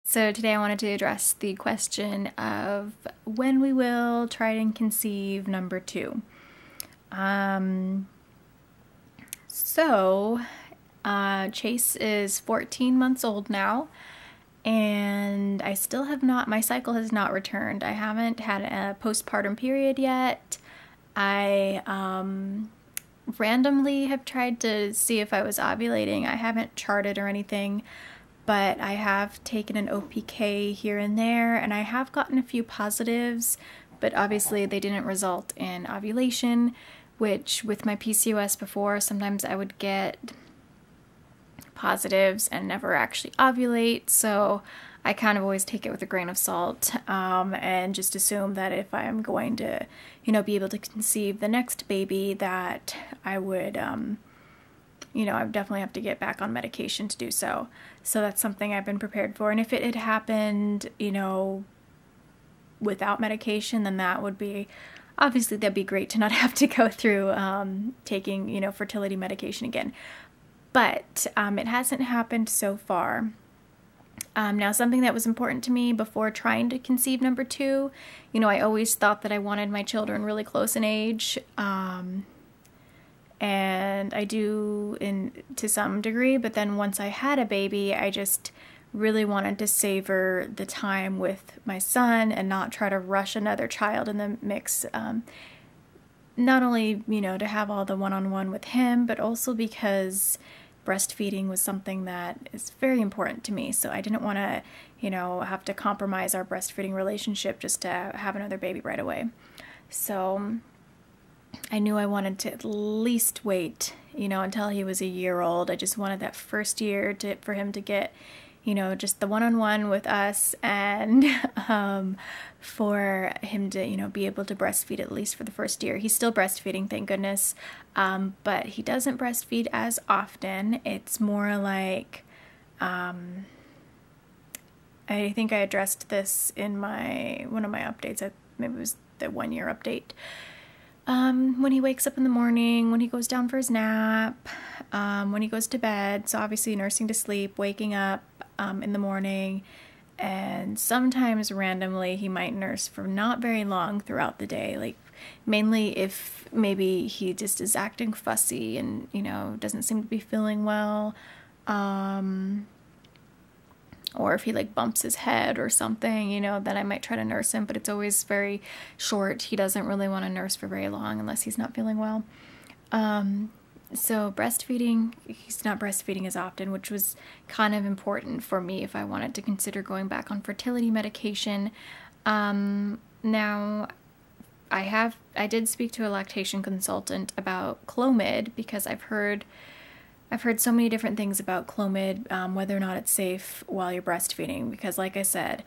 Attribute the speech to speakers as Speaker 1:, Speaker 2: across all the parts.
Speaker 1: So today I wanted to address the question of when we will try and conceive number 2. Chase is 14 months old now, and I still have not, my cycle has not returned. I haven't had a postpartum period yet. I randomly have tried to see if I was ovulating. I haven't charted or anything, but I have taken an OPK here and there, and I have gotten a few positives, but obviously they didn't result in ovulation, which with my PCOS before, sometimes I would get positives and never actually ovulate, so I kind of always take it with a grain of salt, and just assume that if I am going to, be able to conceive the next baby, that I would, I would definitely have to get back on medication to do so. So that's something I've been prepared for. And if it had happened, without medication, then that would be, obviously that'd be great to not have to go through taking, fertility medication again. But it hasn't happened so far. Now, something that was important to me before trying to conceive number 2, I always thought that I wanted my children really close in age. And I do to some degree, but then once I had a baby, I just really wanted to savor the time with my son and not try to rush another child in the mix. Not only, to have all the one-on-one with him, but also because breastfeeding was something that is very important to me. So I didn't want to, have to compromise our breastfeeding relationship just to have another baby right away. So I knew I wanted to at least wait, until he was a year old. I just wanted that first year for him to get, just the one-on-one with us, and for him to, be able to breastfeed at least for the first year. He's still breastfeeding, thank goodness, but he doesn't breastfeed as often. It's more like, I think I addressed this in one of my updates. Maybe it was the 1-year update. When he wakes up in the morning, when he goes down for his nap, when he goes to bed, so obviously nursing to sleep, waking up in the morning, and sometimes randomly he might nurse for not very long throughout the day, like mainly if maybe he just is acting fussy and, doesn't seem to be feeling well, or if he bumps his head or something, then I might try to nurse him, but it's always very short. He doesn't really want to nurse for very long unless he's not feeling well. So breastfeeding, he's not breastfeeding as often, which was kind of important for me if I wanted to consider going back on fertility medication. Now, I did speak to a lactation consultant about Clomid because I've heard so many different things about Clomid, whether or not it's safe while you're breastfeeding, because like I said,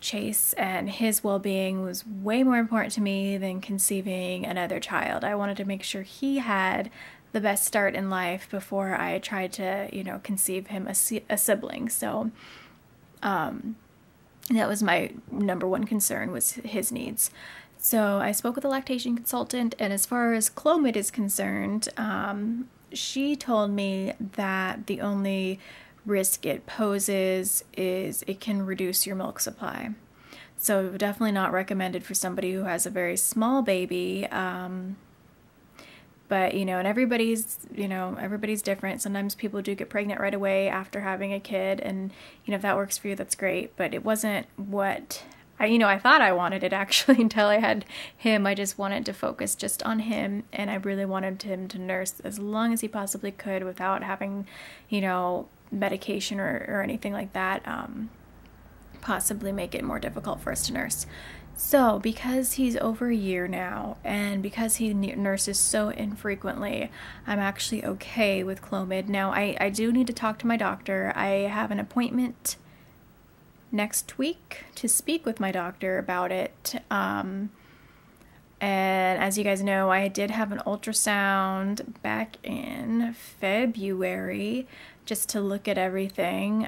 Speaker 1: Chase and his well-being was way more important to me than conceiving another child. I wanted to make sure he had the best start in life before I tried to, conceive him a sibling. So that was my number one concern, was his needs. So I spoke with a lactation consultant, and as far as Clomid is concerned, she told me that the only risk it poses is it can reduce your milk supply. So definitely not recommended for somebody who has a very small baby. But, and everybody's different. Sometimes people do get pregnant right away after having a kid, and, if that works for you, that's great. But it wasn't what I thought I wanted it actually until I had him. I just wanted to focus just on him, and I really wanted him to nurse as long as he possibly could without having, medication or anything like that, possibly make it more difficult for us to nurse. So because he's over a year now, and because he nurses so infrequently, I'm actually okay with Clomid. Now, I do need to talk to my doctor. I have an appointment next week to speak with my doctor about it. And as you guys know, I did have an ultrasound back in February just to look at everything.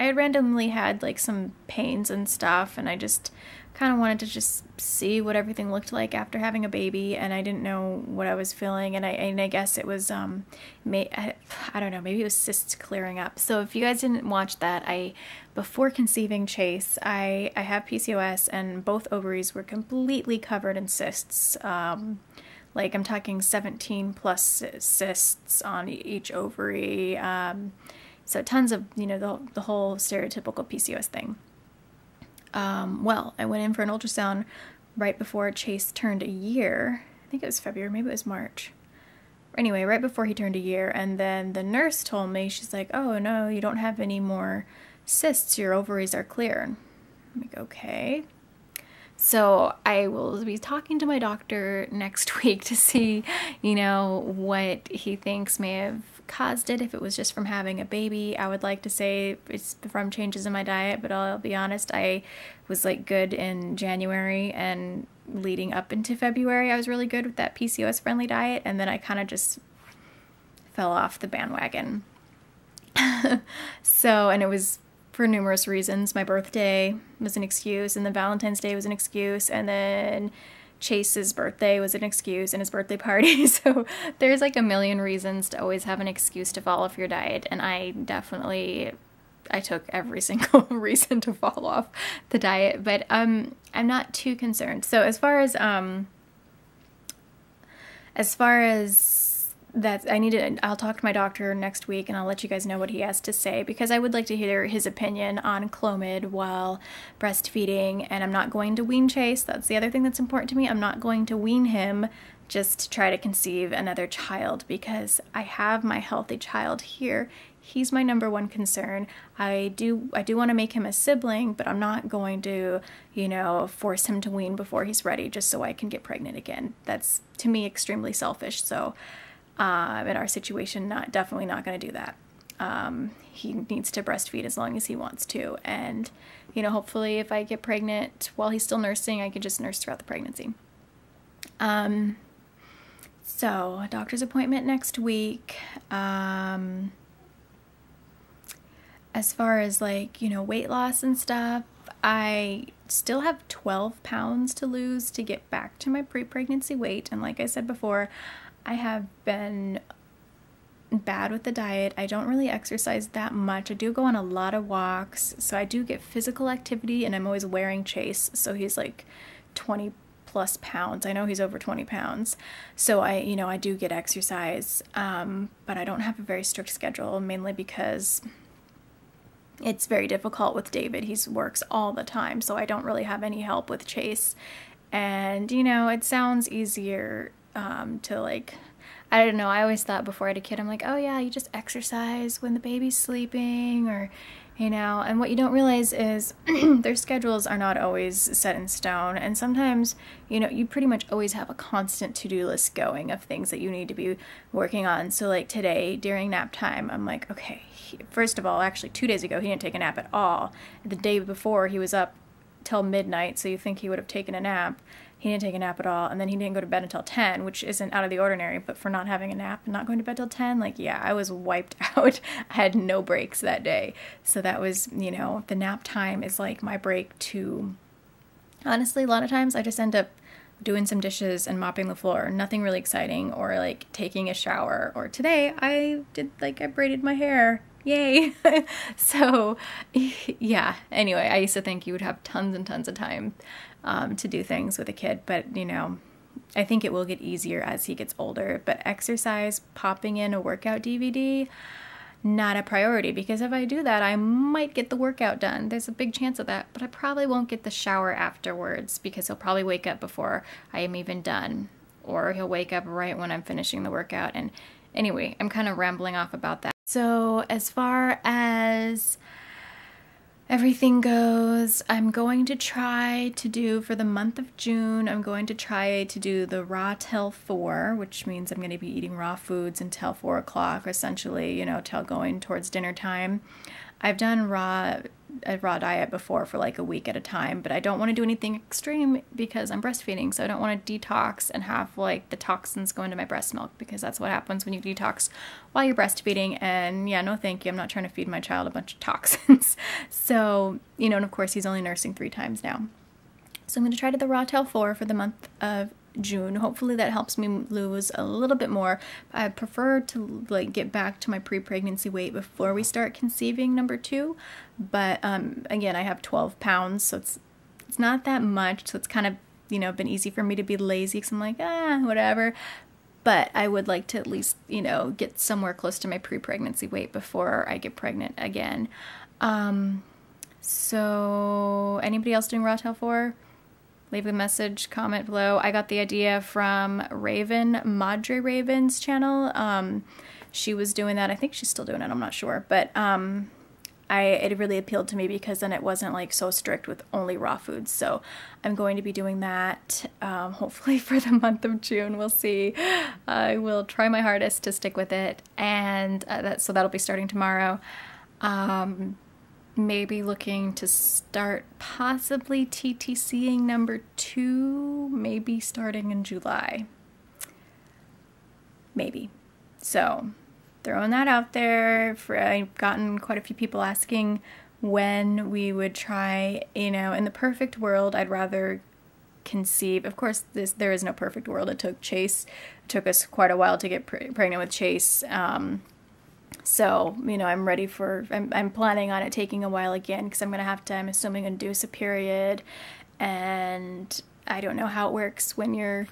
Speaker 1: I had randomly had like some pains and stuff, and I just kind of wanted to just see what everything looked like after having a baby, and I didn't know what I was feeling, and I guess it was I don't know, maybe it was cysts clearing up. So if you guys didn't watch that, before conceiving Chase, I have PCOS, and both ovaries were completely covered in cysts. Like I'm talking 17 plus cysts on each ovary. So tons of, the whole stereotypical PCOS thing. Well, I went in for an ultrasound right before Chase turned a year. I think it was February, maybe it was March. Anyway, right before he turned a year, and then the nurse told me, she's like, oh no, you don't have any more cysts, your ovaries are clear. I'm like, okay. So I will be talking to my doctor next week to see, what he thinks may have caused it. If it was just from having a baby, I would like to say it's from changes in my diet, but I'll be honest, I was like good in January, and leading up into February, I was really good with that PCOS friendly diet, and then I kind of just fell off the bandwagon. And it was for numerous reasons. My birthday was an excuse, and then Valentine's Day was an excuse, and then Chase's birthday was an excuse, and his birthday party. So there's like a million reasons to always have an excuse to fall off your diet, and I took every single reason to fall off the diet, but I'm not too concerned. So as far as that, I'll talk to my doctor next week, and I'll let you guys know what he has to say, because I would like to hear his opinion on Clomid while breastfeeding, and I'm not going to wean Chase. That's the other thing that's important to me. I'm not going to wean him just to try to conceive another child, because I have my healthy child here. He's my number one concern. I do want to make him a sibling, but I'm not going to, force him to wean before he's ready just so I can get pregnant again. That's, to me, extremely selfish. So in our situation, definitely not going to do that. He needs to breastfeed as long as he wants to. And, hopefully if I get pregnant while he's still nursing, I can just nurse throughout the pregnancy. So a doctor's appointment next week. As far as weight loss and stuff, I still have 12 pounds to lose to get back to my pre-pregnancy weight. And like I said before, I have been bad with the diet. I don't really exercise that much. I do go on a lot of walks, so I do get physical activity, and I'm always wearing Chase, so he's like 20 plus pounds. I know he's over 20 pounds. So I do get exercise, but I don't have a very strict schedule, mainly because it's very difficult with David. He works all the time, so I don't really have any help with Chase. And, it sounds easier to I don't know, I always thought before I had a kid, I'm like, oh yeah, you just exercise when the baby's sleeping, or, and what you don't realize is their schedules are not always set in stone, and sometimes, you pretty much always have a constant to-do list going of things that you need to be working on. So like today, during nap time, I'm like, okay, first of all, actually 2 days ago, he didn't take a nap at all. The day before, he was up till midnight, so you think he would have taken a nap. He didn't take a nap at all, and then he didn't go to bed until 10, which isn't out of the ordinary, but for not having a nap and not going to bed till 10, yeah, I was wiped out. I had no breaks that day. So that was, the nap time is like my break to, honestly, a lot of times I just end up doing some dishes and mopping the floor. Nothing really exciting, or taking a shower, or today I braided my hair. Yay. So yeah, anyway, I used to think you would have tons and tons of time to do things with a kid, but I think it will get easier as he gets older. But exercise, popping in a workout DVD, not a priority, because if I do that, I might get the workout done. There's a big chance of that, but I probably won't get the shower afterwards, because he'll probably wake up before I am even done, or he'll wake up right when I'm finishing the workout. And anyway, I'm kind of rambling off about that. So as far as everything goes, I'm going to try to do, for the month of June, I'm going to try to do the raw till 4, which means I'm going to be eating raw foods until 4 o'clock, essentially, till going towards dinner time. I've done raw a raw diet before for like a week at a time, but I don't want to do anything extreme because I'm breastfeeding, so I don't want to detox and have like the toxins go into my breast milk, because that's what happens when you detox while you're breastfeeding. And yeah, no thank you, I'm not trying to feed my child a bunch of toxins. So, you know, and of course he's only nursing 3 times now. So I'm going to try to the raw tail 4 for the month of June. Hopefully that helps me lose a little bit more. I prefer to like get back to my pre-pregnancy weight before we start conceiving number 2, but again, I have 12 pounds, so it's not that much, so it's kind of, you know, been easy for me to be lazy because I'm like, whatever. But I would like to at least, you know, get somewhere close to my pre-pregnancy weight before I get pregnant again. So anybody else doing raw tail 4? Leave a message, comment below. I got the idea from Raven, Madre Raven's channel. She was doing that. I think she's still doing it, I'm not sure. But it really appealed to me because then it wasn't like so strict with only raw foods. So I'm going to be doing that hopefully for the month of June. We'll see. I will try my hardest to stick with it. And so that'll be starting tomorrow. Maybe looking to start possibly TTCing number 2, maybe starting in July. Maybe. So throwing that out there. I've gotten quite a few people asking when we would try, you know, in the perfect world, I'd rather conceive. Of course, there is no perfect world. It took us quite a while to get pregnant with Chase. So, you know, I'm planning on it taking a while again, because I'm assuming induce a period, and I don't know how it works when you're,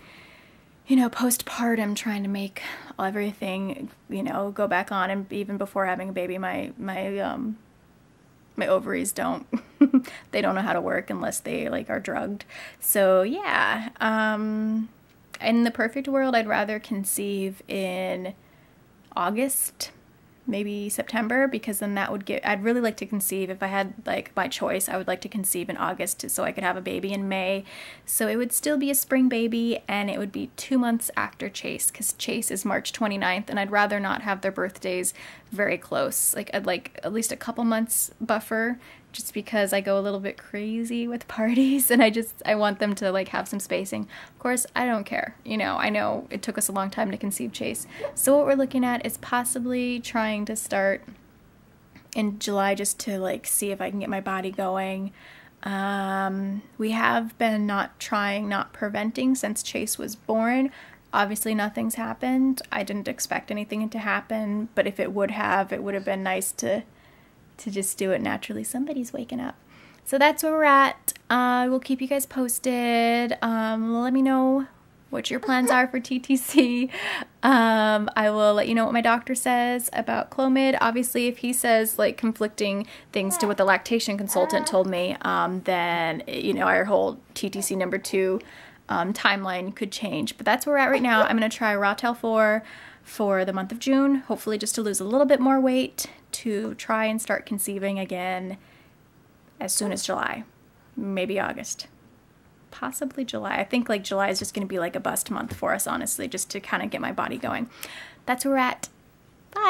Speaker 1: you know, postpartum, trying to make everything, you know, go back on. And even before having a baby, my ovaries don't, they don't know how to work unless they like are drugged. So yeah, in the perfect world, I'd rather conceive in August, maybe September, because then I'd really like to conceive, if I had like my choice, I would like to conceive in August so I could have a baby in May. So it would still be a spring baby, and it would be 2 months after Chase, because Chase is March 29th, and I'd rather not have their birthdays very close. Like, I'd like at least a couple months buffer, just because I go a little bit crazy with parties, and I want them to like have some spacing. Of course, I don't care. You know, I know it took us a long time to conceive Chase. So what we're looking at is possibly trying to start in July, just to like see if I can get my body going. We have been not preventing since Chase was born. Obviously nothing's happened. I didn't expect anything to happen, but if it would have been nice to just do it naturally. Somebody's waking up. So that's where we're at. We'll keep you guys posted. Let me know what your plans are for TTC. I will let you know what my doctor says about Clomid. Obviously, if he says like conflicting things to what the lactation consultant told me, then, you know, our whole TTC number 2 timeline could change. But that's where we're at right now. I'm going to try raw tail 4 for the month of June, hopefully just to lose a little bit more weight, to try and start conceiving again as soon as July, maybe August, possibly July. I think like July is just going to be like a bust month for us, honestly, just to kind of get my body going. That's where we're at. Bye.